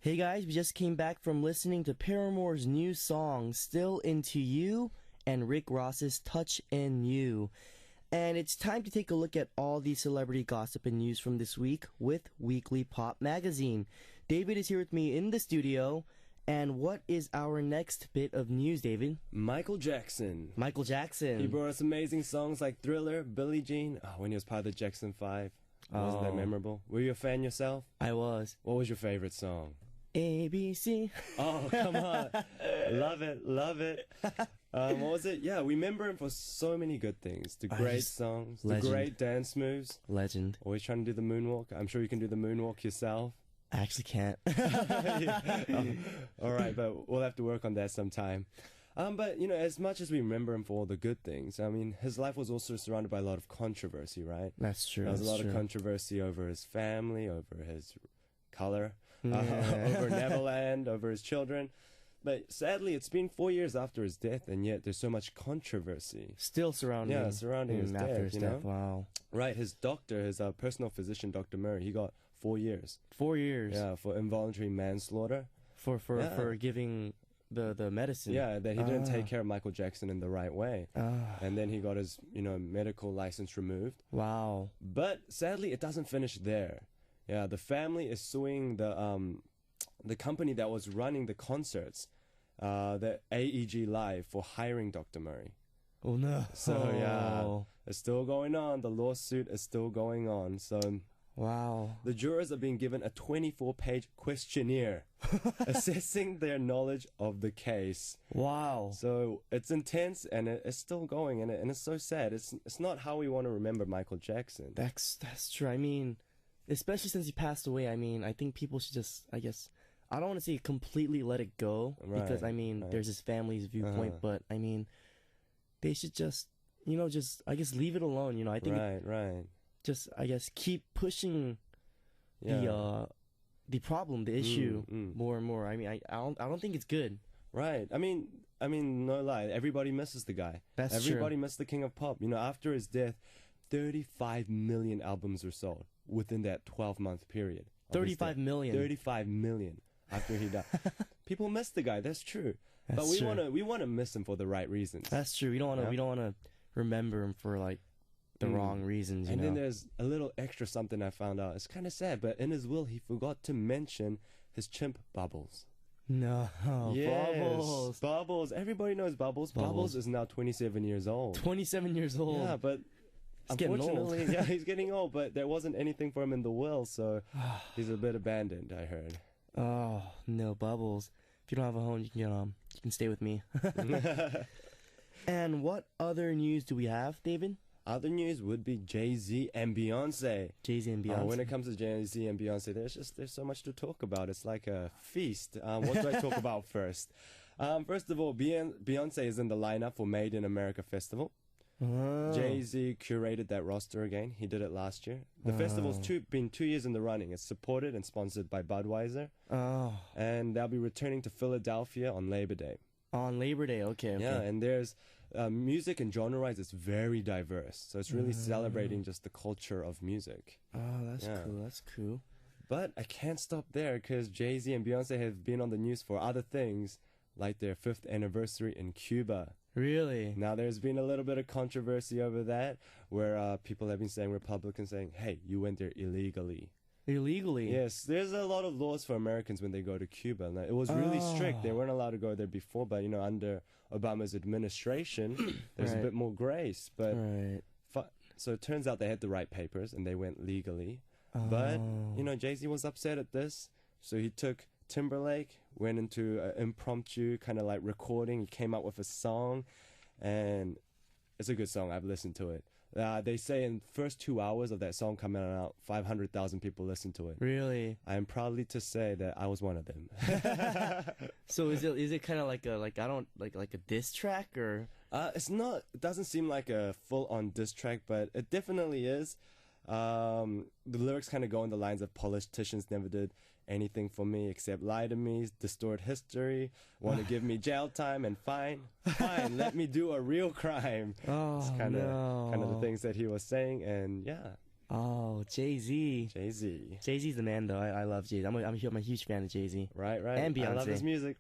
Hey guys, we just came back from listening to Paramore's new song, Still Into You, and Rick Ross's Touch in You. And it's time to take a look at all the celebrity gossip and news from this week with Weekly Pop Magazine. David is here with me in the studio. And what is our next bit of news, David? Michael Jackson. Michael Jackson. He brought us amazing songs like Thriller, Billie Jean, when he was part of the Jackson 5. Wasn't that memorable? Were you a fan yourself? I was. What was your favorite song? ABC. Oh, come on. Love it, love it. What was it? Yeah, we remember him for so many good things. The great songs, the great dance moves. Legend. Always trying to do the moonwalk. I'm sure you can do the moonwalk yourself. I actually can't. All right, but we'll have to work on that sometime. But, you know, as much as we remember him for all the good things, I mean, his life was also surrounded by a lot of controversy, right? That's true. There was a lot of controversy over his family, over his color, over Neverland, over his children. But sadly, it's been 4 years after his death, and yet there's so much controversy. Still surrounding his death, after his death. Know? Wow. Right, his doctor, his personal physician, Dr. Murray, he got 4 years. 4 years? Yeah, for involuntary manslaughter. For giving the medicine. Yeah, that he didn't take care of Michael Jackson in the right way. And then he got his, medical license removed. Wow. But sadly, it doesn't finish there. Yeah, the family is suing the company that was running the concerts, the AEG Live, for hiring Dr. Murray. Oh no. So yeah, it's still going on. The lawsuit is still going on. So wow. The jurors are being given a 24-page questionnaire assessing their knowledge of the case. Wow. So it's intense, and it's still going, and it's so sad. It's not how we want to remember Michael Jackson. That's true. I mean, especially since he passed away, I mean, I think people should just, I guess, I don't want to say completely let it go, because, I mean, there's his family's viewpoint, but, I mean, they should just, I guess, leave it alone, I think. Right. Just, I guess, keep pushing the problem, the issue, more and more. I mean, I don't think it's good. Right. I mean, no lie. Everybody misses the guy. That's true. Everybody missed the king of pop. After his death, 35 million albums were sold within that 12-month period. 35 million. 35 million after he died. People miss the guy. That's true. That's but we want to miss him for the right reasons. That's true. We don't want to remember him for like the wrong reasons. And then there's a little extra something I found out. It's kind of sad, but in his will, he forgot to mention his chimp Bubbles. No, yes, Bubbles. Everybody knows Bubbles. Bubbles is now 27 years old. 27 years old. Yeah, but unfortunately, yeah, he's getting old. But there wasn't anything for him in the will, so he's a bit abandoned, I heard. Oh no, Bubbles. If you don't have a home, you can stay with me. And what other news do we have, David? Other news would be Jay-Z and Beyonce. Jay-Z and Beyonce. When it comes to Jay-Z and Beyonce, there's so much to talk about. It's like a feast. What do I talk about first? First of all, Beyonce is in the lineup for Made in America Festival. Jay-Z curated that roster again. He did it last year. The festival's been 2 years in the running. It's supported and sponsored by Budweiser. And they'll be returning to Philadelphia on Labor Day. On Labor Day, okay. Yeah, and there's music and genre-wise, it's very diverse. So it's really celebrating just the culture of music. Oh, that's cool. That's cool. But I can't stop there, because Jay-Z and Beyonce have been on the news for other things, like their 5th anniversary in Cuba. Really? Now, there's been a little bit of controversy over that, where people have been saying, Republicans saying, hey, you went there illegally. Illegally. Yes, there's a lot of laws for Americans when they go to Cuba. Like, it was really strict. They weren't allowed to go there before, but under Obama's administration, there's a Right. bit more grace. But Right. so it turns out they had the right papers and they went legally. But Jay-Z was upset at this, so he took Timberlake, went into an impromptu kind of like recording. He came up with a song, and it's a good song. I've listened to it. They say in the first 2 hours of that song coming out, 500,000 people listened to it. Really? I am proudly to say that I was one of them. So is it kind of like a diss track or? It's not. It doesn't seem like a full-on diss track, but it definitely is. The lyrics kind of go in the lines of politicians never did anything for me except lie to me, distort history, want to give me jail time, and fine, let me do a real crime. Oh, it's kind of the things that he was saying, and yeah. Oh, Jay-Z. Jay-Z's the man, though. I love Jay-Z. I'm a huge fan of Jay-Z. Right. And Beyonce. I love his music.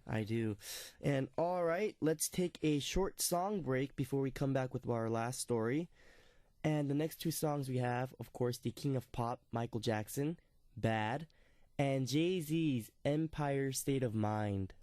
I do. And all right, let's take a short song break before we come back with our last story. And the next two songs we have, of course, the King of Pop, Michael Jackson, Bad, and Jay-Z's Empire State of Mind.